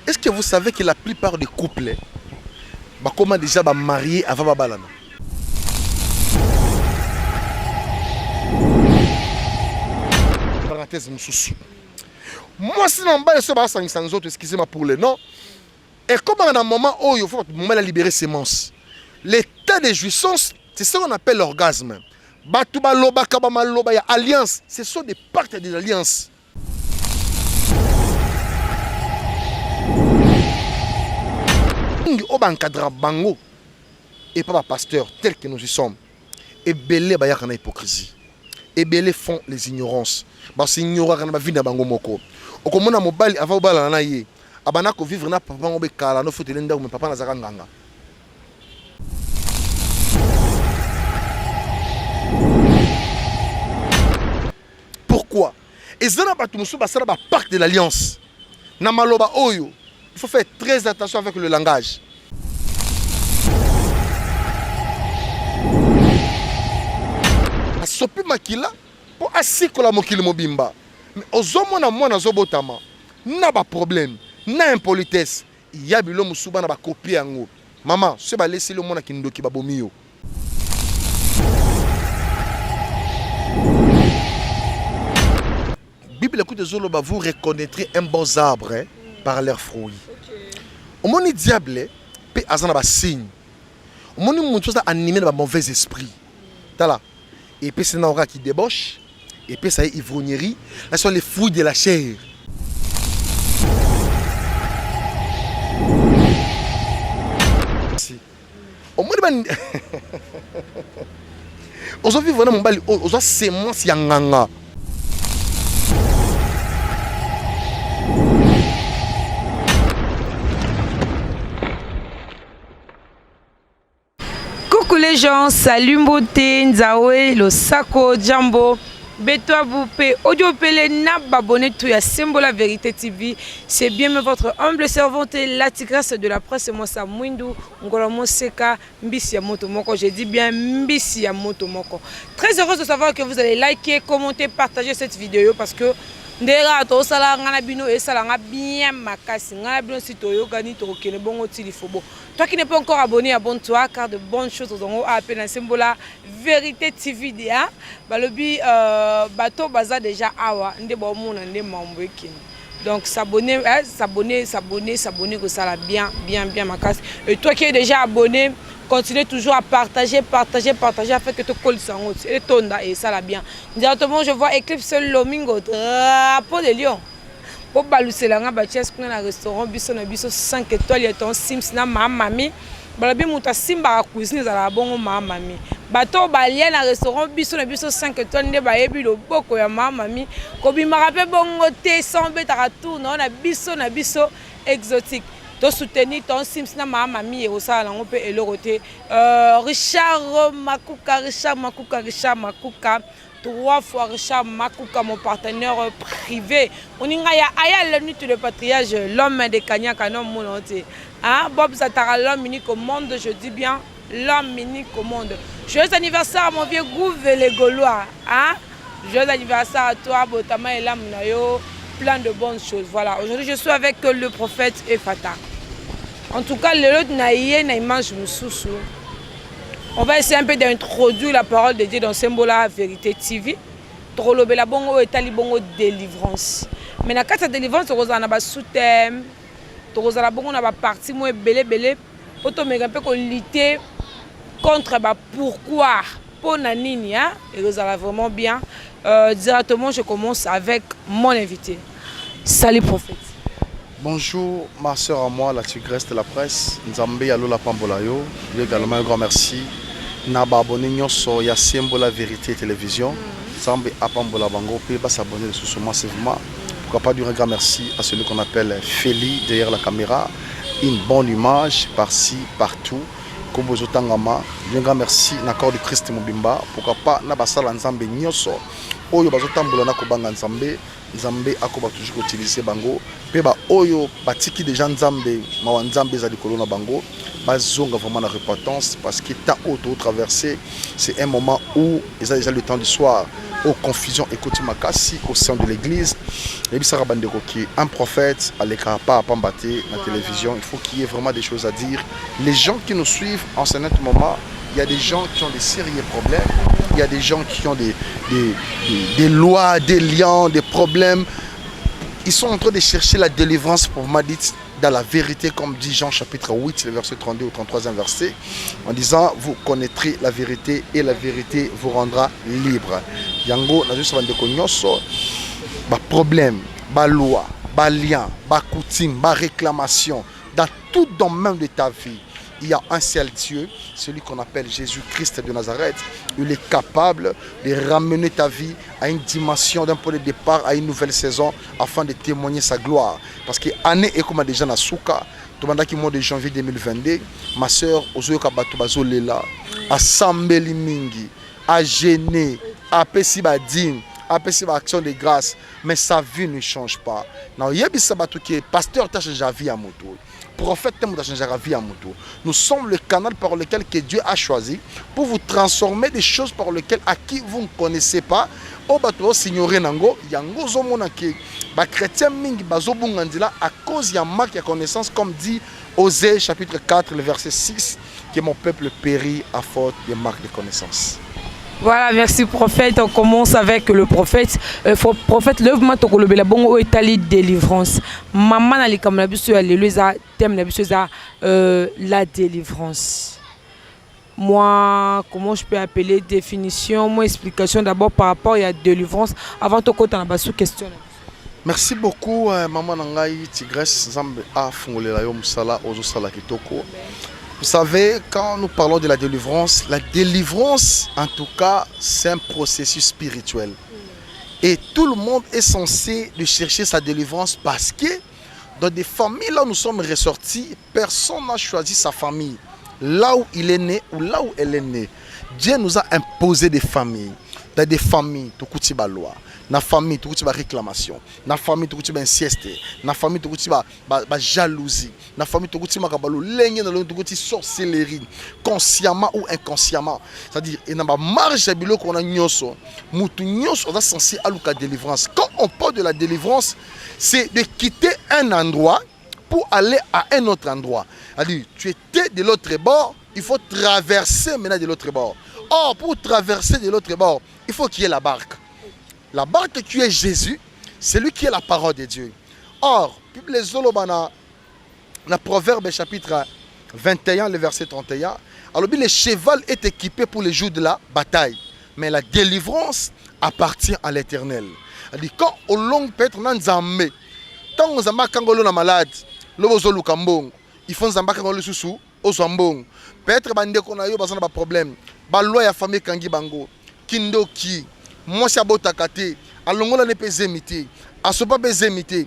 Est-ce que vous savez que la plupart des couples, comment déjà mariés avant babalana? Parenthèse moussou. Moi, si on va sans autres, excusez-moi pour le nom. Et comme à un moment où il faut libérer ses mons, l'état de jouissance, c'est ce qu'on appelle l'orgasme. Batuba loba kabama loba, il y a alliance. Ce sont des parties des alliances. Au encadre bango et pas pasteur tel que nous y sommes. Et belé ba yakana hypocrisie. Et belé font les ignorances. Parce ignorant kana ba vie na bango moko. Okomona mobali avant bala na ye. Abana ko vivre na papa ngobe kala no fote lenda mais papa na zaka nganga. Pourquoi? Et zana ba tumusu ba sala ba pacte de l'alliance. Na maloba oyo. Il faut faire très attention avec le langage. Sopi makila pour asikola mokili mobimba. Mais ozomona mwana zobotama. Na ba problème, na impolitesse. Ya bilo musuba na ba copie yango. Maman, ce ba laisser le mona kindoki ba bomio. Bible écoute de Zoloba, vous reconnaîtrez un bon arbre hein, par leurs fruits. Au monde diable, peut avoir un signe. Au monde monde chose animé de mauvais esprit. Tala. Et puis c'est un aura qui débauche. Et puis ça est ivrognerie. Là sont les fruits de la chair. Au monde aujourd'hui vraiment mon bali aux semence yanganga. Coucou les gens, salut Mbote, Nzawe, le Sako, Djambo, Betoa Boupé, Audio Pele, Nababonné, tout ya Sembola Vérité TV. C'est bien votre humble servante, la tigresse de la presse, moi ça Mwindu, Ngolo Moseka, Mbisi ya Motomoko. J'ai dit bien Mbisi ya Motomoko. Très heureuse de savoir que vous allez liker, commenter, partager cette vidéo parce que ndera to sala ngana bino et sala nga bien makasi ngana bino si to yokani to kene bongo tili fobo. Toi qui n'es pas encore abonné, abonne-toi car de bonnes choses aux à appel Sembola Vérité TV dia balobi bato baza déjà awa ndé bo mona ndé mambo kini. Donc s'abonner que ça la bien makasi. Et toi qui es déjà abonné, continuez toujours à partager afin que tu colles sans autre. Et tonda et ça la bien. Directement je vois Eclipse Lomingo drapeau de Lyon. Pour balancer la ngaba chess pour un restaurant biso na biso 5 étoiles et ton Sims na mami. Balabi muta simba cuisine za la bongo mami. Bato balien na restaurant biso na biso 5 étoiles nde ba yebi lo boko ya mami. Ko bi marape bongo te sans beta tour na biso exotique. De soutenir ton Sims na mami et au sala on peut eloroter Richard Makuka 3 fois Richard Makuka, mon partenaire privé. On y a la nuit de patriage, l'homme de Kanyaka, non mon entier. Hein? Bob Zatara, l'homme unique au monde, je dis bien l'homme unique au monde. Joyeux anniversaire à mon vieux Gouve les Gaulois. Hein? Joyeux anniversaire à toi, Botama et Lamnayo. Plein de bonnes choses. Voilà, aujourd'hui je suis avec le prophète Efata. En tout cas, le lot naïe, naïmange moussoussou. On va essayer un peu d'introduire la parole de Dieu dans Sembola Vérité TV. Trolobé la bongo et talibongo délivrance. Mais dans cette délivrance, on a un sous-thème. On a une partie moins belé. Pour te mettre un peu lutter contre pourquoi. Pour Nanini, et vous allez vraiment bien. Directement, je commence avec mon invité. Salut prophète. Bonjour ma soeur à moi, la tigresse de la presse. Nzambe Alola Pambolayo. Également un grand merci. Naba abonné nyonso ya Sembola Vérité Télévision. Nzambe apambola bango pe ba s'abonner sous massivement. Pourquoi pas dire un grand merci à celui qu'on appelle Feli derrière la caméra. Une bonne image par-ci, partout. Kobozo Tangama. Un grand merci n'accord de Christ Mobimba. Pourquoi pas Naba Sala Nzambe nyonso. Oyo bazo tambola na kobanga Nzambe. Nzambe akoba toujours utiliser bango. Peba oyo batiki déjà Nzambe mawa Nzambe za likolo na bango. Bazonga vraiment la repentance parce que ta auto traversé, c'est un moment où ils ont déjà le temps du soir. aux confusions et makasi au sein de l'église. Et puis ça rabandeko qui est un prophète à l'écart pas à pambater la télévision, il faut qu'il y ait vraiment des choses à dire. Les gens qui nous suivent en ce moment, il y a des gens qui ont des sérieux problèmes, il y a des gens qui ont des lois, des liens, des problèmes. Ils sont en train de chercher la délivrance pour Madit dans la vérité, comme dit Jean chapitre 8, le verset 32 au 33e verset, en disant, vous connaîtrez la vérité et la vérité vous rendra libre. Yango, na juste bandeko nyonso, ba problème, ba loi, ba lien, ba coutume, ba réclamation, dans tout domaine de ta vie, il y a un seul Dieu, celui qu'on appelle Jésus-Christ de Nazareth. Il est capable de ramener ta vie à une dimension d'un point de départ, à une nouvelle saison, afin de témoigner sa gloire. Parce que l'année est comme déjà na souka, le mois de janvier 2022, ma soeur, Ozoyoka Bato Bazolela, a Sambeli Mingi, a gêné, a pessi badine, a pessi action de grâce, mais sa vie ne change pas. Non, il y a des sabato qui est pasteur, tu as changé la vie à moto. Prophète, tu as changé la vie à moto. Nous sommes le canal par lequel que Dieu a choisi pour vous transformer des choses par lesquelles à qui vous ne connaissez pas. Au bateau, signoré Nango, Yango Zomonake, ba chrétien mingi bazobungandila à cause y a marque et connaissance, comme dit Osée chapitre 4, le verset 6, que mon peuple périt à faute de marque de connaissance. Voilà, merci prophète. On commence avec le prophète. Prophète, lève-moi ton colobé la bongo Italie délivrance. Maman n'a comme la biche alléluia thème la biche la délivrance. Moi, comment je peux appeler définition, moi explication d'abord par rapport à la délivrance avant de côté en bas sous question. Merci beaucoup, maman Nangaï Tigresse Zambe a Fongolela Yom Sala Ozo Sala Kitoko. Vous savez, quand nous parlons de la délivrance en tout cas, c'est un processus spirituel. Et tout le monde est censé de chercher sa délivrance parce que dans des familles là où nous sommes ressortis, personne n'a choisi sa famille. Là où il est né ou là où elle est née. Dieu nous a imposé des familles. Dans des familles, tu as la loi. Dans la famille, tu as la réclamation. Dans la famille, tu as inceste. Dans la famille, tu as la jalousie. Dans la famille, tu as la sorcellerie. Consciemment ou inconsciemment. C'est-à-dire, il y a une marge de bilo qu'on a nyoso. Moutou nyoso, on est censé aller à la délivrance. Quand on parle de la délivrance, c'est de quitter un endroit pour aller à un autre endroit. C'est-à-dire, tu étais de l'autre bord, il faut traverser maintenant de l'autre bord. Or, pour traverser de l'autre bord, il faut qu'il y ait la barque. La barque qui est Jésus, c'est lui qui est la parole de Dieu. Or, les Zolobana, le Proverbe chapitre 21, le verset 31, alors le cheval est équipé pour les jours de la bataille, mais la délivrance appartient à l'Éternel. Quand au long peut-être dans Nzambe, tant on zamba kangolo na malade, lobozo lukambong, il faut zamba kangolo susu, ozambong. Peut-être bande qu'on a eu besoin de problème. Ba loi ya famille kangi bango, kindoki, moi si abota kate, alongola ne peut zemiter, asopa peut zemiter,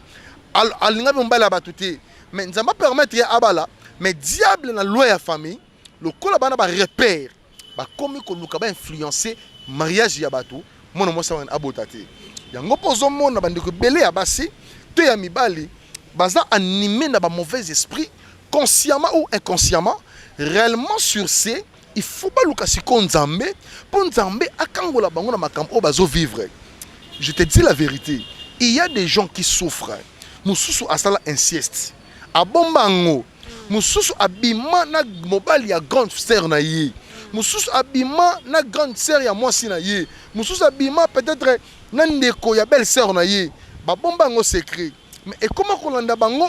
alinga mbala batute, mais nzamba permettre ya abala, mais diable na loi ya famille, le kola bana ba repère, ba komi ko luka ba influencer mariage ya bato, mona moi sa abotate. Yango pozo mona bande ko belé ya basi, to ya mibali, baza animé na ba mauvais esprit, consciemment ou inconsciemment, réellement sur ces. Il ne faut pas le Nzambe pour Nzambe akangola bango na makambo bazo vivre. Je te dis la vérité, il y a des gens qui souffrent. Mususu asala inceste. Abombango. Mususu abima na mobali ya grande sœur na ye. Mususu abima na grande sœur ya mwasi na ye. Mususu abima peut-être na ndeko ya belle sœur na ye. Babombango secret. Mais et comment kolanda bango?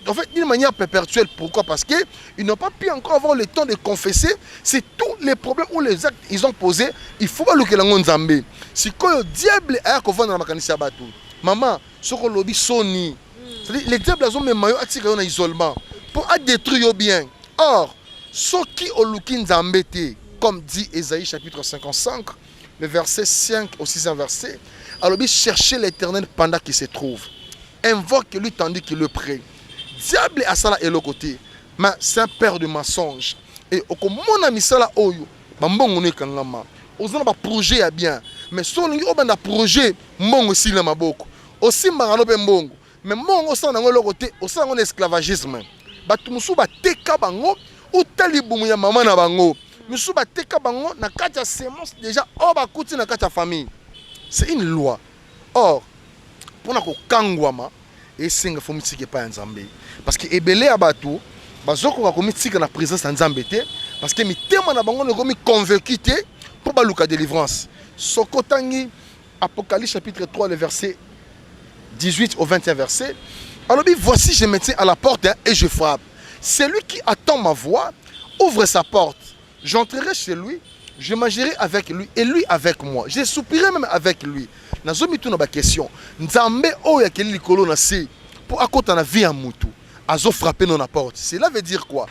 En fait, d'une manière perpétuelle. Pourquoi? Parce qu'ils n'ont pas pu encore avoir le temps de confesser. C'est tous les problèmes ou les actes qu'ils ont posés. Il faut pas le que l'on Nzambe. Si le diable a qu'on dans la makanisi abatu. Maman, ce qu'on lobby soni. Les diables ont même maillot attiré en isolement pour détruire bien. Or, ceux qui ont le Nzambe, comme dit Ésaïe chapitre 55, le verset 5 au 6e verset, alors chercher l'Éternel pendant qu'il se trouve. Invoque lui tandis qu'il le prie. Diable a ça là et le côté, mais c'est un père de mensonges. Et au mon ami ça là oyo, bambongo ne kangama. Ozana ba projet ya bien, mais solingi obanda projet mbongo si na maboko. Aussi marano pe mbongo, mais mbongo ça na ngolo côté, osa ngone esclavagisme. Batu musu ba teka bango ou talibumu ya mama na bango. Musu ba teka bango na kati ya semence déjà o ba kuti na kati ya famille. C'est une loi. Or, pour nous kangwama et singa faut mitike pas nzambe. Parce que ebele abato bazoko ka komitika na présence de nzambe te parce que mitema na bango ngomi convaincu te pour baluka délivrance. Sokotangi Apocalypse chapitre 3 le verset 18 au 21 verset. Alors voici je me tiens à la porte et je frappe. Celui qui attend ma voix ouvre sa porte. J'entrerai chez lui, je mangerai avec lui et lui avec moi. Je soupirai même avec lui. Nazomi tout na ba question. Nzambe o ya keli likolo na se pour akota na vie en mutu. Azo frapper dans la porte. Cela veut dire quoi?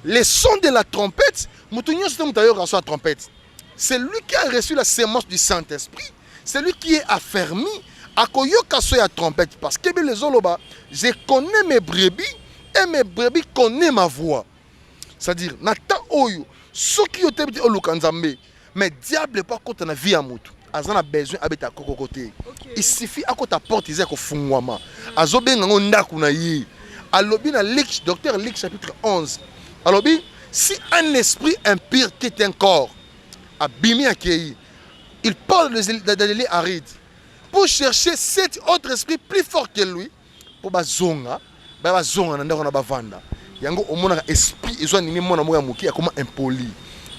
Les sons de la trompette, mutu nyo c'est mutayo reçoit la trompette. C'est lui qui a reçu la sémence du Saint-Esprit. C'est lui qui est affermi à koyoka so ya trompette parce que les oloba, je connais mes brebis et mes brebis connaissent ma voix. C'est-à-dire nata oyo soki yo tebiti oluka nzambe mais diable pas contre na vie en mutu. Azana besoin abeta koko côté. Il suffit à ta porte izé ko fungwama. Azobenga ngo ndaku na yi. Alobi na Luc, docteur Luc chapitre 11. Alobi si un esprit impur quitte un corps, abimi akei, il parle de l'île aride pour chercher 7 autres esprits plus forts que lui pour bazonga na ndako na bavanda. Yango omona esprit ezo nimi mona moya muki akoma impoli.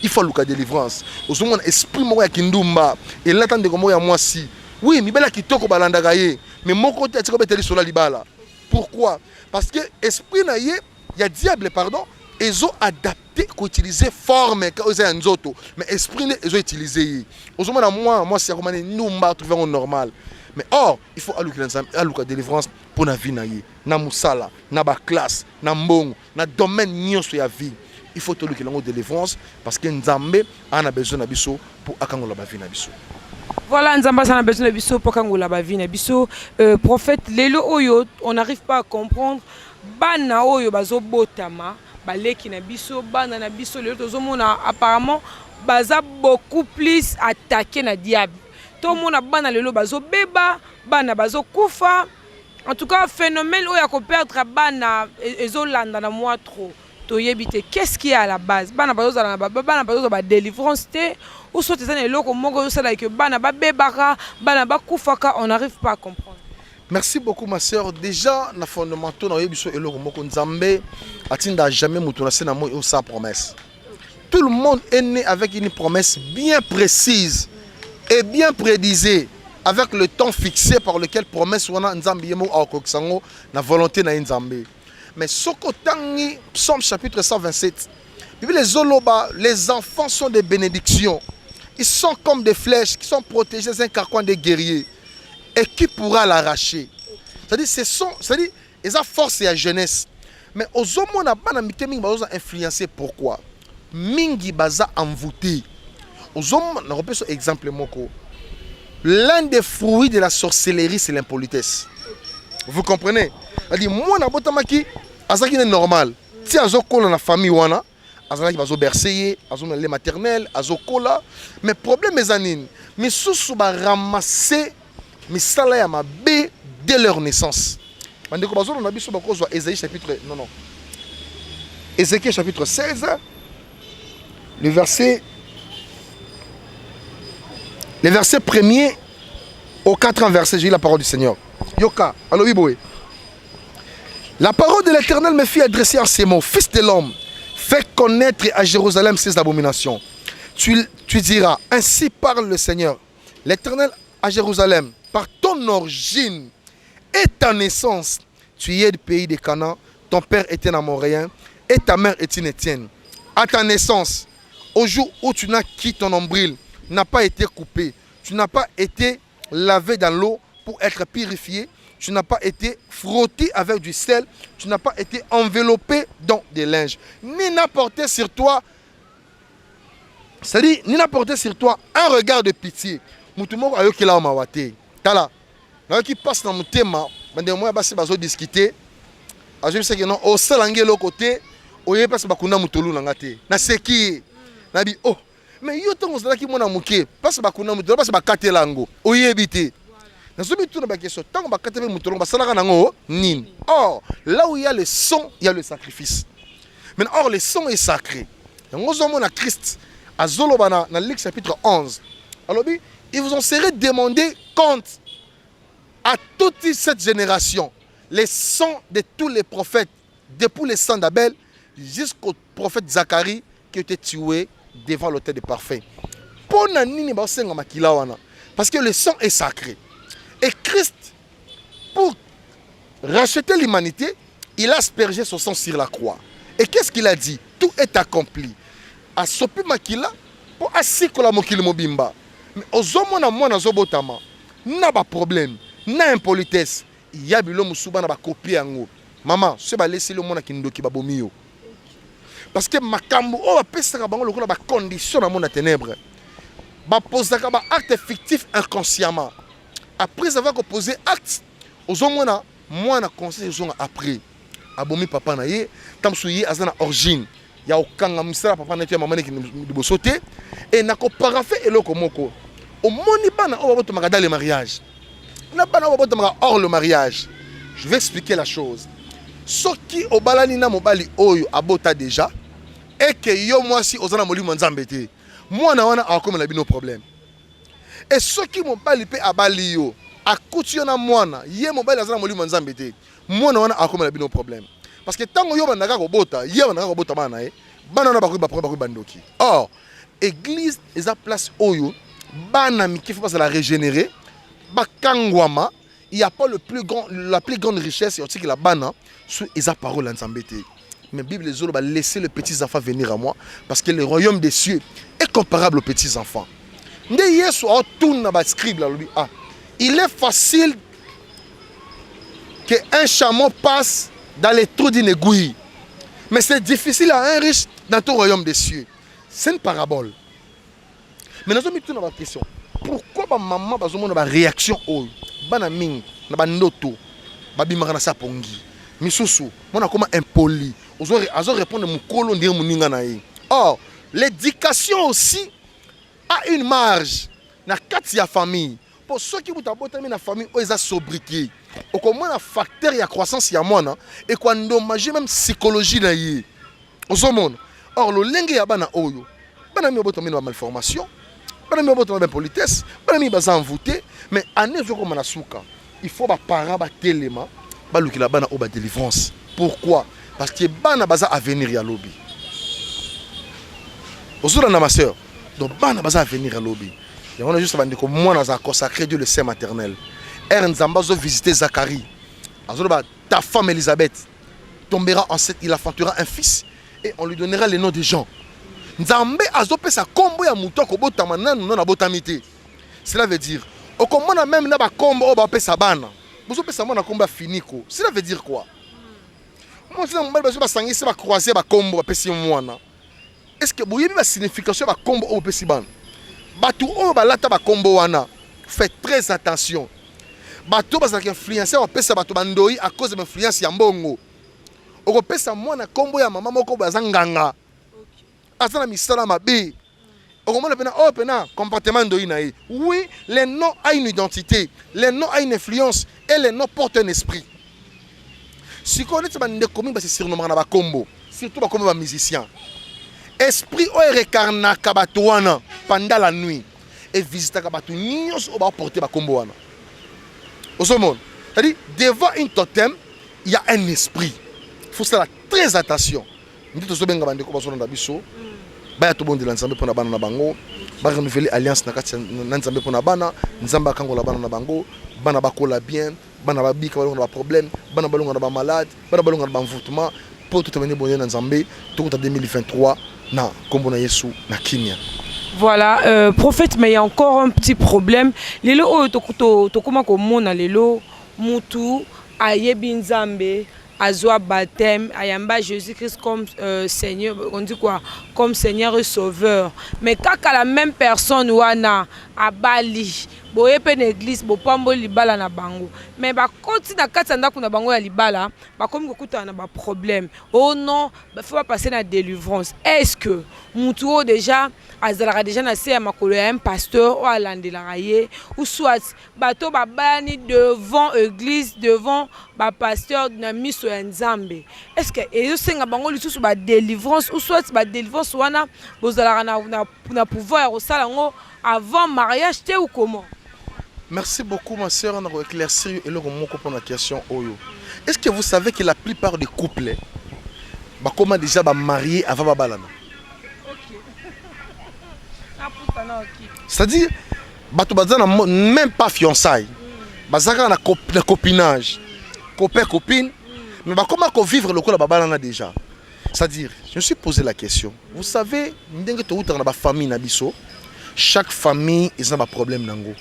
Il faut luka délivrance. Ozo mona esprit moko ya kindumba et l'attendre comme ya mwasi. Oui, mibela kitoko balandaka ye, mais moko te atiko beteli sola libala. Pourquoi? Parce que esprit na ye, ya diable pardon, ezo adapté ko utiliser forme ka oza nzoto, mais esprit ne ezo utiliser. Ozo mona moi si akomane numba trouver un normal. Mais or, il faut aluka délivrance pour na vie na ye, na musala, na ba classe, na mbongo, na domaine nyonso ya vie. Il faut aluka lango délivrance parce que nzambe a besoin na biso pour akangola ba vie na biso. Voilà, nzamba a besoin de biso pour kangola ba vie na biso. Prophète lelo oyo, on n'arrive pas à comprendre bana oyo bazo botama, baleki na biso, bana na biso lelo tozomona apparemment baza beaucoup plus attaqué na diable. Tout le monde a bana lelo bazo beba, bana bazo kufa. En tout cas, phénomène oyo ko perdre bana ezolanda na moi trop. Toyebite qu'est-ce qui est à la base? Bana bazo na bana bazo ba délivrance te ou soit ezana eloko moko yo sala que bana ba bebaka, bana ba kufaka, on n'arrive pas à comprendre. Merci beaucoup ma sœur. Déjà na fondamental na yebiso eloko moko nzambe atinda jamais mutu na sena mo sa promesse. Tout le monde est né avec une promesse bien précise et bien prédisée, avec le temps fixé par lequel promesse wana nzambe yemo akokisango na volonté na nzambe. Mais sokotangi Psaume chapitre 127. Les zoloba, les enfants sont des bénédictions. Ils sont comme des flèches qui sont protégés d'un carcan des guerriers. Et qui pourra l'arracher? C'est-à-dire, ils ont force et la jeunesse. Mais aux hommes, on a pas influencé. Pourquoi? Mingi baza envoûté. Aux hommes, on repère un exemple. L'un des fruits de la sorcellerie, c'est l'impolitesse. Vous comprenez? C'est-à-dire, moi, c'est normal. Si on a la famille, azalaki bazo berceye, azo le maternel, azo kola, mais problème ezanine, mais sous ba ramasser mais sala ya mabe dès leur naissance. Bandeko bazo na biso bakozwa Ésaïe chapitre Ézéchiel chapitre 16 le verset 1er au 4e verset, j'ai la parole du Seigneur. Yoka, allo biboé. La parole de l'Éternel me fit adresser en ces mots: Fils de l'homme, fais connaître à Jérusalem ses abominations. Tu diras, ainsi parle le Seigneur, l'Éternel à Jérusalem, par ton origine et ta naissance, tu es du pays de Canaan, ton père était un Amoréen et ta mère est une Étienne. À ta naissance, au jour où tu n'as quitté ton nombril, n'a pas été coupé, tu n'as pas été lavé dans l'eau pour être purifié, tu n'as pas été frotté avec du sel, tu n'as pas été enveloppé dans des linges, ni n'a porté sur toi, c'est-à-dire, ni n'a porté sur toi un regard de pitié. Moutoumoko ayo kila mawate. Tala, na qui passe dans mon thème, bande moi basi bazo discuter. Je sais que non, au salangé l'autre côté, oye passe bakuna mutolu nangate. Na seki, na bi oh, mais yo tongo zala ki mona muke, passe bakuna mutolu, passe bakate lango. Oye bité. Na zomi tout na bakeso, tango bakate mutolu, basalaka nango nin. Or, là où il y a le son, il y a le sacrifice. Mais or le son est sacré. Yango zomo na Christ, azolo bana na Luc chapitre 11. Alors ils vous en seraient demandé compte à toute cette génération. Les sangs de tous les prophètes, depuis les sangs d'Abel jusqu'au prophète Zacharie qui a été tué devant l'autel de parfum. Parce que le sang est sacré. Et Christ, pour racheter l'humanité, il a aspergé son sang sur la croix. Et qu'est-ce qu'il a dit? Tout est accompli. A sopi makila pour asikola mokili mobimba. Mais ozomona mwana zobotama na ba problème, na impolitesse. Il y a bilo musuba na ba copie yango. Maman, ce ba laisser le mwana kindoki ba bomio. Parce que makambo o ba pesaka bango lokola ba condition na mona ténèbres. Ba posaka ba acte fictif inconsciemment. Après avoir posé acte, ozomona mwana conseil zonga après. Abomi papa na ye, tamsuyi azana origine. Ya okanga misala papa na ye maman ki libosote et nako parafe eloko moko. Au moni bana o baboto maka dans le mariage. Na bana o baboto maka hors le mariage. Je vais expliquer la chose. Soki obalani na mobali oyo abota déjà et que yo mwasi ozana molimo nzambe te. Mwana wana akoma na bino problème. Et soki mobali pe abali yo akuti yo na mwana, ye mobali azana molimo nzambe te. Mwana wana akoma na bino problème. Parce que tango yo bandaka kobota, ye bandaka kobota bana ye, bana na bakoyi bandoki. Or, église eza place oyo bana miki faut pas la régénérer, bakangwama, il y a pas la plus grande richesse et que la bana sous eza parole nzambe te. Mais Bible les autres va laisser les petits enfants venir à moi parce que le royaume des cieux est comparable aux petits enfants. Nde yesu a tourne na ba scribe là lui ah, il est facile que un chameau passe dans les trous d'une aiguille. Mais c'est difficile à un riche dans ton royaume des cieux. C'est une parabole. Mais nous avons une question. Pourquoi ma maman a une réaction au banaming, na bandoto, babimaka na sapongi, misusu, mona comme impoli. Ozo répondre mon kolo ndire muninga na ye. Or, l'éducation aussi a une marge na kati ya famille. Pour ceux qui vous abotami na famille, ils ont sobriqué. Au comment un facteur de croissance ya mwana et quoi endommager même psychologie na ye. Or le lengue ya bana oyo, bana mi abotami na malformation, bana mi abotami na politesse, bana mi baza envoûté, mais ane zo comme na suka. Il faut ba para ba telema, ba lukila bana o ba délivrance. Pourquoi? Parce que bana baza avenir ya lobby. Ozura na ma sœur. Donc bana baza avenir ya lobby. Et on a juste dit que moi, nous avons consacré Dieu le Saint maternel. Nzamba a visité Zacharie. Ta femme Elisabeth tombera enceinte, il enfantera un fils et on lui donnera le nom de Jean. Nzambe a zopé sa combo ya mouton ko botama nan non abotamité. Cela veut dire au comment même na ba combo ba pe sa bana. Bozo pe sa mona combo finiko. Cela veut dire quoi? Moi c'est mbala ba sangisi ba croiser ba combo ba pe si mwana. Est-ce que vous avez la signification ba combo o pe si bana? Batou o balata ba kombo wana. Faites très attention. Batou ba zaki influencer o pesa batou bandoi à cause de l'influence ya mbongo. Oko pesa mwana kombo ya mama moko bazanganga. Azana misala mabe. Oko mona pena o pena comportement ndoi na ye. Oui, les noms ont une identité, les noms ont une influence et les noms portent un esprit. Si connaît ba ndekomi ba se surnommer na ba kombo, surtout ba kombo ba musicien. Esprit o rekarna kabatuana pendant la nuit et visiter kabatu nyos o ba porter ba kombo wana. Osomon, c'est-à-dire devant une totem, il y a un esprit. Il faut faire très attention. Nous tous benga bande ko ba sona biso. Ba to bondi l'ensemble pour na bana na bango, ba renouveler alliance na kati na nzambe pour na bana, nzamba kango la bana na bango, bana ba kola bien, bana ba bika ba na problème, bana ba longa na ba malade, bana ba longa na ba envoûtement pour tout venir bonner na nzambe tout en 2023. Non, comme on a Yesu, na Kenya. Voilà, prophète, mais il y a encore un petit problème. Lelo, to comment on a lelo, mutu, ayebi nzambe, azwa baptême, ayamba Jésus-Christ comme Seigneur, on dit quoi, comme Seigneur et Sauveur. Mais quand la même personne wana a Bali, boye pe l'église, bo pambo libala na bango. Mais ba konti na katanda kuna bango ya libala, ba comme kokuta na ba problème. Oh non, ba faut pas passer na délivrance. Est-ce que mutuo déjà azalaka déjà na se ya makolo ya un pasteur ou alandelaka ye ou soit bato babani devant église, devant ba pasteur na miso nyonso ya nzambe est-ce que ezosenga bango lisusu délivrance ou soit délivrance wana bozalaka na pouvoir ya kosala yango avant mariage te ou comment? Merci beaucoup ma soeur, on a éclairci et le moko pour la question oyo. Est-ce que vous savez que la plupart des couples comment déjà mariés avant babalana? C'est-à-dire même pas fiançailles. Bazaka na copinage. Copain copine mais comment vivre le coup la babalana déjà? C'est-à-dire, je me suis posé la question. Vous savez, ndenge to uta na ba famille na biso, chaque famille ils ont un problème nango.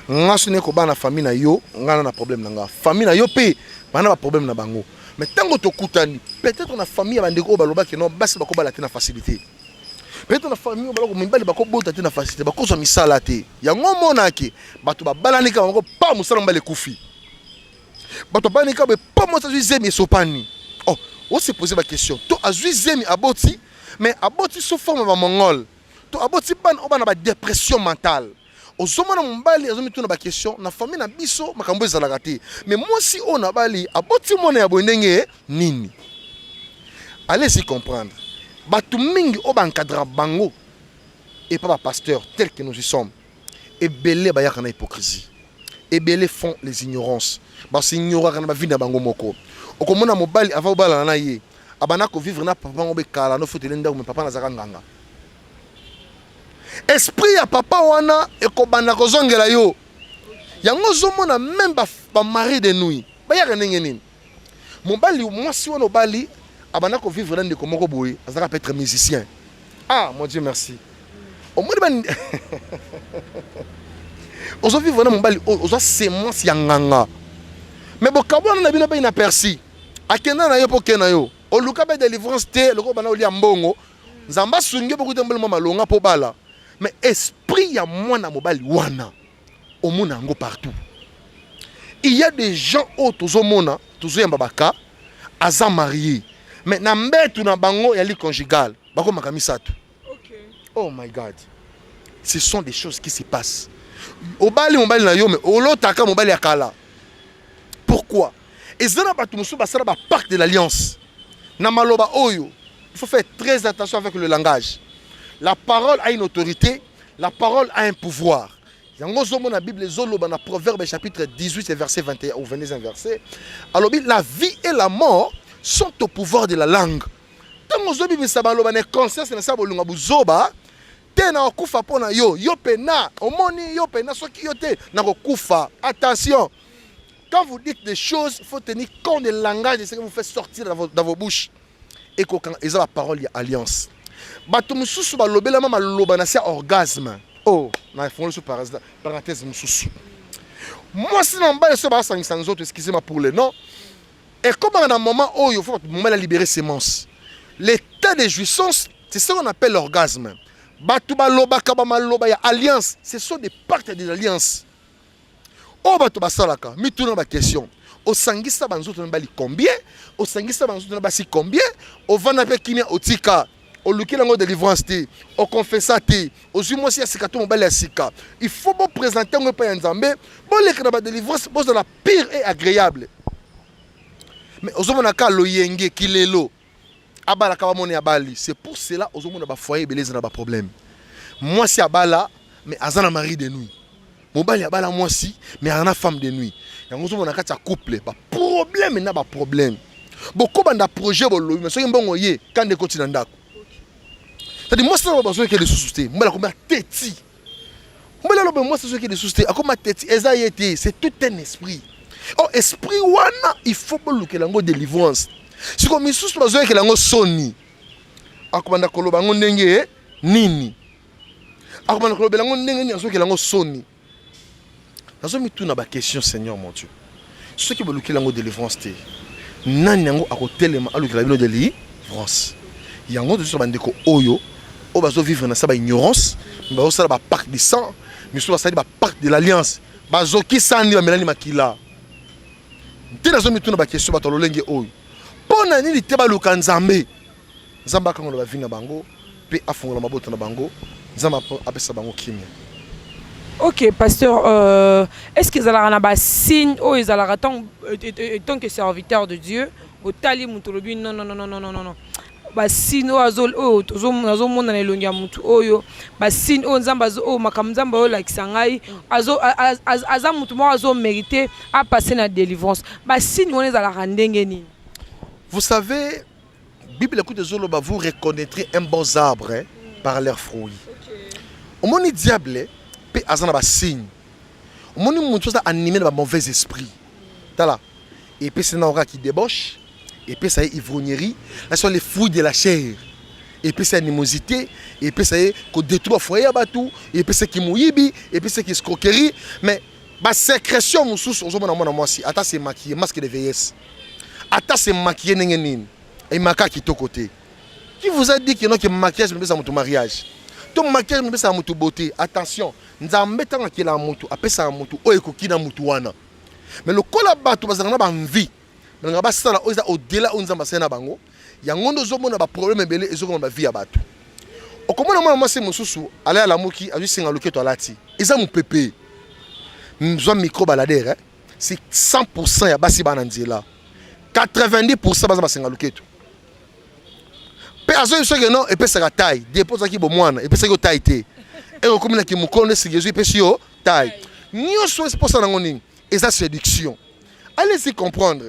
Nga sone ko ba na famille na yo, nga na problème nanga. Famille na yo pe, ba na problème na bango. Mais tango to kutani, peut-être na famille ya bandeko baloba ke non basi bako bala te na facilité. Peut-être na famille baloko mimbali bako bota te na facilité, bako so misala te. Yango monaki, bato ba balani ka bango pa musala mbale kufi. Bato balani ka be pa mo sa zemi sopani. Oh, on se poser la question. To azui zemi aboti, mais aboti sous forme de mongol. To aboti ban obana ba dépression mentale. Ozomona mbali azomituna ba question na famille na biso makambo ezalaka te. Mais moi si on a bali aboti mona ya bondenge nini. Allez-y comprendre. Batu mingi oba encadra bango et pas pasteur tel que nous y sommes. Et belé ba yakana hypocrisie. Et belé font les ignorances. Ba si ignora kana ba vie na bango moko. Okomona mobali ava obala na ye. Abana ko vivre na papa ngobe kala no fotele ndako me papa na zaka nganga. Esprit ya papa wana ekobanda kozongela yo. Yango zomona même ba mari de nuit. Ba yaka ndenge nini. Mobali mwasi wana obali abana ko vivre na ndeko moko boye, azaka peut être musicien. Ah mon Dieu merci. Au moins ban ozo vivre na mobali ozo semence ya nganga. Mais bon kabwana na bino ba ina persi. Akenda na yo pokena yo. Oluka ba délivrance te loko bana oli ambongo. Nzamba sunge beaucoup de mbele malonga po bala. Mais esprit ya mwana mobali wana omona ngo partout. Il y a des gens autour mona, toujours mbabaka aza marié. Mais na mbetu na bango yali conjugal, bako makamisatu. OK. Oh my God. Ce sont des choses qui se passent. Obali mobali na yo mais olotaka mobali akala. Pourquoi? Ezana batu musu basala ba pacte de l'alliance. Na maloba oyo, il faut faire très attention avec le langage. La parole a une autorité, la parole a un pouvoir. Yango zomo na Bible zoloba na Proverbe chapitre 18 verset 21 ou 21 verset. Alors la vie et la mort sont au pouvoir de la langue. Tango zobi misabaloba ne conscience na sabolunga buzoba tena okufa pona yo pena omoni yo pena soki yo te na okufa. Attention. Quand vous dites des choses, il faut tenir compte du langage de ce que vous faites sortir dans vos bouches. Et quand ils ont la parole, il y a alliance. Bato mususu ba lobela mama loba na sia orgasme. Oh, na fond sur parenthèse mususu. Moi si na mbala so ba sangisa nzoto, excusez-moi pour le nom. Et comme à un moment où il faut moment la libérer sémence. L'état de jouissance, c'est ce qu'on appelle l'orgasme. Bato ba loba ka ba maloba ya alliance, ce sont des pactes des alliances. Oh bato ba salaka, mi tourne ba question. Au sangisa banzoto na bali combien? Au sangisa banzoto na basi combien? Au vana pe kimia otika. Au luki lango délivrance te, au confessa te, au jumo si ya sikato mobali ya sika. Il faut bon présenter un peu nzambe, bon lek na ba délivrance, bon de la pire et agréable. Mais aux hommes naka lo yenge kilelo, abala ka ba moni abali. C'est pour cela aux hommes na ba foyer beleza na ba problème. Moi si abala, mais azana mari de nuit. Mobali abala moi si, mais ana femme de nuit. Yango zo mona kati ya couple, ba problème na ba problème. Beaucoup banda projet bolo, mais soki mbongo ye quand de continent ndako. C'est-à-dire moi ça va besoin que les sous-soutés. Moi la combien teti. Moi là moi c'est ce qui est sous-soutés. A comment teti ezayete, c'est tout un esprit. Oh esprit wana, il faut que lango délivrance. Si comme ils sous besoin que lango soni. A comment ndakolo bango ndenge nini. A comment ndakolo bango ndenge nini, que lango soni. Nazo mi tout na ba question Seigneur mon Dieu. Ceux qui veulent que lango délivrance té. Nani yango akotelema aluki la bino délivrance. Yango de so bandeko oyo o bazo vivre na sa ba ignorance, ba osala ba pacte de sang, mais so basali ba pacte de l'alliance. Bazo ki sandi ba melani makila. Te nazo mi tout na ba question ba tololenge oyo. Pona nini te ba luka nzambe. Nzamba kango ba vinga bango, pe afongola mabota na bango, nzamba apesa bango kimia. Ok, pasteur, est-ce qu'ils allaient avoir un signe ou ils allaient tant que serviteur de Dieu au tali mutolobi non non non non non non non non ba signe o azol o tozo mona na elongi ya mutu oyo ba signe o nzamba o makamzamba o la kisangai aza mutu mo azo mériter à passer na délivrance ba signe on ezala ndenge nini. Vous savez, Bible écoute de Zoloba, vous reconnaîtrez un bon arbre hein, par leurs fruits. Au monde diable peut avoir un signe. Au monde monde chose animé de mauvais esprit. Tala. Et puis c'est un qui débauche. Et puis ça y est ivrognerie. Là sont les fruits de la chair. Et puis c'est animosité. Et puis ça y est qu'on détruit foyer à batou. Et puis c'est qui mouibi. Et puis c'est qui escroquerie. Mais bah sécrétion mon sous aux hommes moi si. Attends c'est maquillé masque de vieillesse. Attends c'est maquillé n'engenine. Et maka qui to côté. Qui vous a dit que non que maquillage mais ça mon mariage. Ton maquillage mais ça mon beauté. Attention. Nzambe tanga ki la mutu apesa mutu o ekoki na mutu wana. Mais le kola bato bazana ba envie. Mais ngaba sala oza au-delà on nzamba sena bango. Ya ngondo zo mona ba problème belé ezoko ba vie ya bato. Okomona mwana mwasi mususu ala la muki azu singa loketo alati. Eza mu pepe. Mzwa micro baladere. C'est 100% ya basi bana nzela. 90% baza basinga loketo. Pe azo yoso que non et pe sera taille. Dépose ki bo mwana et pe sera taille té. Et on comme qui mukonde si Jésus pe sio taille. Nyoso c'est pour ça ngoni. Et ça séduction. Allez-y comprendre.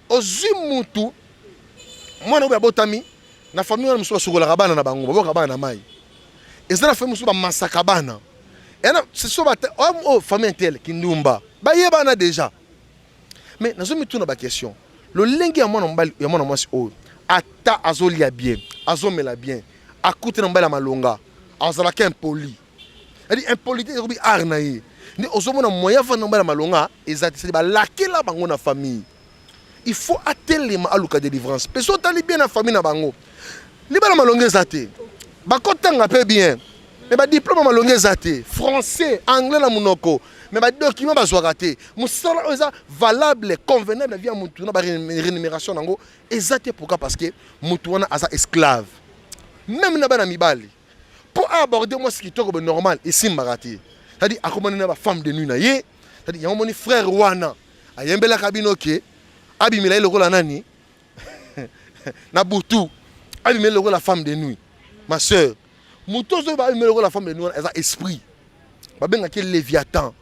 Ozimutu mwana oba botami na famille na muso sokola kabana na bango boka bana na mai. Et ça la famille muso ba masaka bana. Et na c'est so ba oh famille intel ki ndumba. Ba yebana déjà. Mais nazo mituna ba question. Le lengi ya mwana mbali ya mwana mwasi o ata azolia bien, azomela bien. Akute na mbala malonga. Azala ka impoli. Elle dit impolité c'est comme arnaï. Ni ozomona moyen fa na mbala malonga ezati c'est ba lakela bango na famille. Il faut atteindre à l'ouka délivrance. Personne tali bien la famille na bango. Libala malonga ezate. Ba kotanga pe bien. Mais ba diplôme malonga ezate. Français, anglais na munoko. Mais ba document ba zoarate. Musala eza valable, convenable via mutu na ba rémunération nango ezate pourquoi parce que mutu wana aza esclave. Même na bana mibali. Pour aborder moi ce qui est normal ici marati. C'est-à-dire akomona na ba femme de nuit na ye. C'est-à-dire ya moni frère wana. Ayembela kabino ke abimela ile lokola nani na butu abimela lokola la femme de nuit ma sœur mutozo ba abimela lokola la femme de nuit elle a esprit ba benga ke léviathan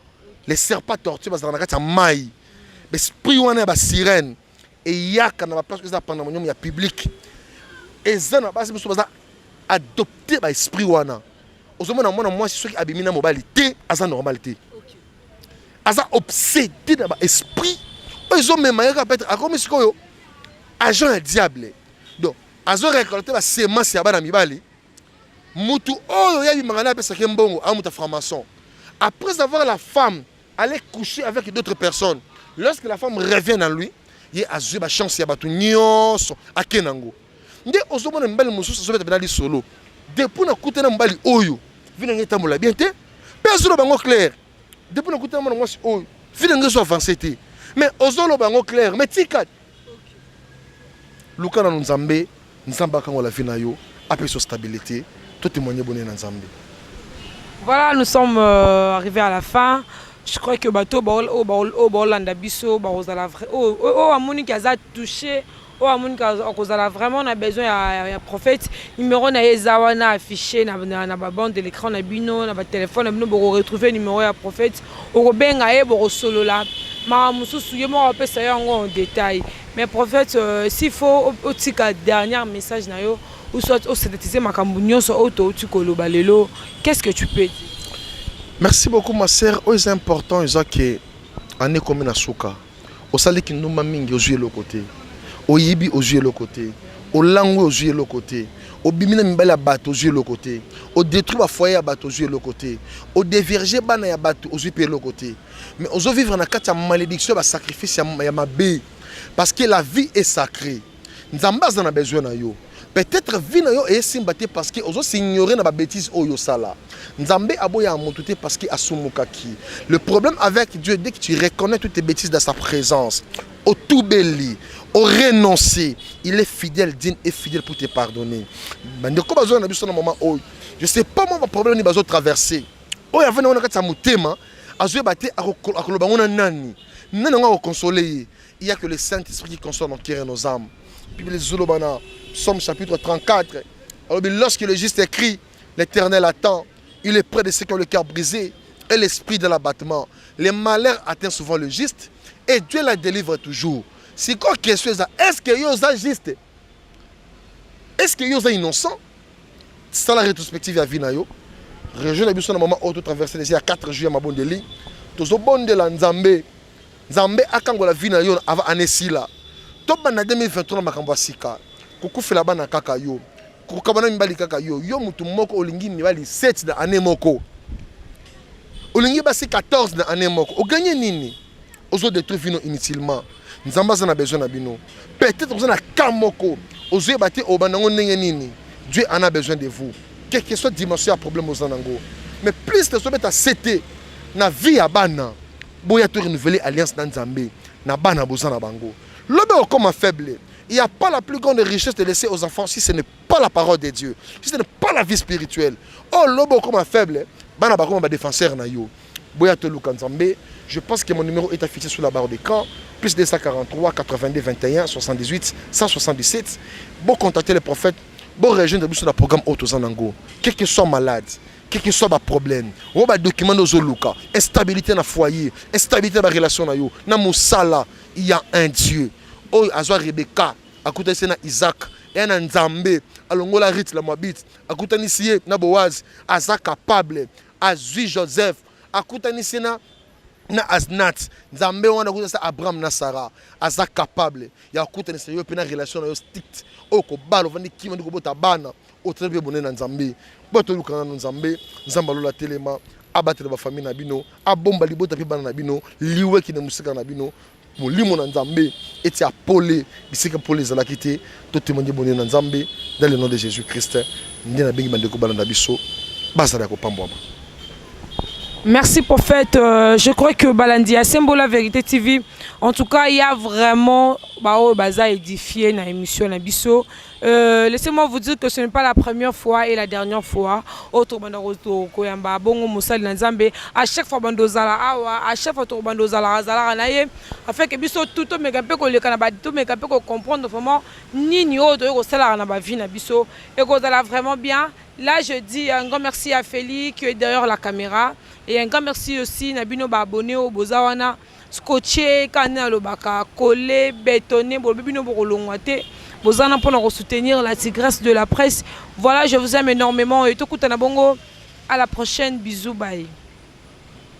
les serpents tortues ba zana kati mai esprit wana ba sirène et yaka na ba place que ça pendant mon ya public et ça na base muso ba adopter ba esprit wana ozomona mwana moi si soki abimina moralité aza normalité aza obsédé na ba esprit. Ils ont même peut-être comme si quoi agent un diable. Donc, ils ont récolté la sémence ya bana mibali. Mutu oh ya bimangana pesa kembongo amuta franc-maçon. Après avoir la femme aller coucher avec d'autres personnes, lorsque la femme revient en lui, il a eu la chance ya batu nyonso akenango. Nde ozomona mbali mususu so beta bali solo. Depuis na kutena mbali oyo, vina ngeta mola bien te. Personne bango clair. Depuis na kutena mwana mwasi oyo, vina ngeso avancer te. Mais ozolo bango clair mais tika luka na nzambe nzamba kango la vie na yo après sa stabilité tout témoigner bonné na nzambe. Voilà, nous sommes arrivés à la fin. Je crois que bateau Bolanda biso bazala vrai oh amoni qui a touché oh amoni qui a vraiment on a besoin ya prophète numéro na ezawana affiché na ba bande de l'écran na bino na ba téléphone na bino pour retrouver numéro ya prophète o benga e bo solo là. En détail. Mais prophète, s'il faut aussi un dernier message, ou soit au synthétiser ma cambouignon, soit auto, tu colobalelo, qu'est-ce que tu peux dire? Merci beaucoup ma sœur. C'est important que on est comme na souka. Au sali qui nous mamingi au jouer le côté. Au yibi au jouer le côté. Au langue au jouer le côté. Au bimina mbala bateau au jouer le côté. Au détruit à foyer à bateau au jouer le côté. Au déverger bana ya bateau au jouer le côté. Mais on vivre dans la malédiction, le sacrifice, parce que la vie est sacrée. Nous avons besoin de yo. Peut-être vie na yo est simbaté parce que on s'ignorer na bêtise oyo sala. Nous avons aboya montuté parce que asumukaki. Le problème avec Dieu, dès que tu reconnais toutes tes bêtises dans sa présence, au tout belli, au renoncer, il est fidèle, digne et fidèle pour te pardonner. Je ne sais pas mon problème ni bazo traverser. oyo avanda wana kati ya motema azoyeba te akoloba ngo na nani ngo akoconsoler. Il n'y a que le Saint-Esprit qui console nos cœurs et nos âmes. Bible Zulobana, Psaume chapitre 34. Alors, lorsque le juste écrit, l'Éternel attend, il est près de ceux qui ont le cœur brisé et l'esprit de l'abattement. Les malheurs atteignent souvent le juste et Dieu la délivre toujours. C'est quoi question ça? Est-ce que vous êtes juste? Est-ce que vous êtes innocent? C'est la rétrospective à Vinayo. Région de Bisson, à un moment où tu traverses les 4 juillet à Mabondeli. Tu as bon de la Nzambé. Nzambe akangola vina yo ava anesila toba na 2023 makambo sika kokufela bana kaka yo kokabana mibali kaka yo mutu moko olingi mibali 7 na ane moko olingi basi 14 na ane moko o gagner nini ozo détruire vino inutilement. Nzamba za na besoin na bino peut-être ozo na kamoko ozo bate obanango ndenge nini. Dieu en a besoin de vous quelle que soit dimension à problème ozanango mais plus te sobeta 7 na vie ya bana boya to renouveler alliance dans Nzambe na bana bozana bango. Lobe comme faible. Il n'y a pas la plus grande richesse de laisser aux enfants si ce n'est pas la parole de Dieu, si ce n'est pas la vie spirituelle. Oh lobe comme faible, bana ba comme défenseur na yo. Boya to luka Nzambe, je pense que mon numéro est affiché sur la barre d'écran plus 243 82 21 78 177. Bon contacter les prophètes, bon rejoindre sur le programme Autozanango. Quel que soit malade, quel que soit le problème, on va documenter nos oluka, instabilité dans le foyer, instabilité dans la relation na yo, na musala, il y a un Dieu. Oh, azwa Rebecca, akuta na Isaac, et na Nzambe, alongola Rit la Moabite, akuta nisiye na Boaz, aza capable, azui Joseph, akuta nisiye na Aznat, Nzambe wana akuta sa Abraham na Sarah, aza capable, ya akuta nisiye yo pena relation na yo strict, oh ko balo vandi kima ndiko bota bana. Otrebe bonne na Nzambe boto lukana na Nzambe Nzamba lola telema abatela ba famille na bino abomba libota pe bana na bino liwe ki na musika na bino molimo na Nzambe eti apole bisika pole za la kité to témoigner bonne na Nzambe dans le nom de Jésus-Christ ndena bengi bande ko bana na biso bazala ko pambwa. Merci prophète, je crois que Balandi a Sembola Vérité TV. En tout cas, il y a vraiment baza édifié dans l'émission Nabiso. Laissez-moi vous dire que ce n'est pas la première fois et la dernière fois. À chaque fois bandozala awa, à chaque fois bandozala azala naye, afin que biso tout megape ko le kanaba tout megape ko comprendre vraiment ni ni autre ko sala na ba vie na biso et ko zala vraiment bien. Là, je dis un grand merci à Félix qui est derrière la caméra. Et un grand merci aussi à Nabino abonné au Bozawana, scotché, canal au baka, collé, bétonné, Bobino Borolongwate, Bozana pour nous soutenir la tigresse de la presse. Voilà, je vous aime énormément et tout coup bongo. À la prochaine, bisous, bye.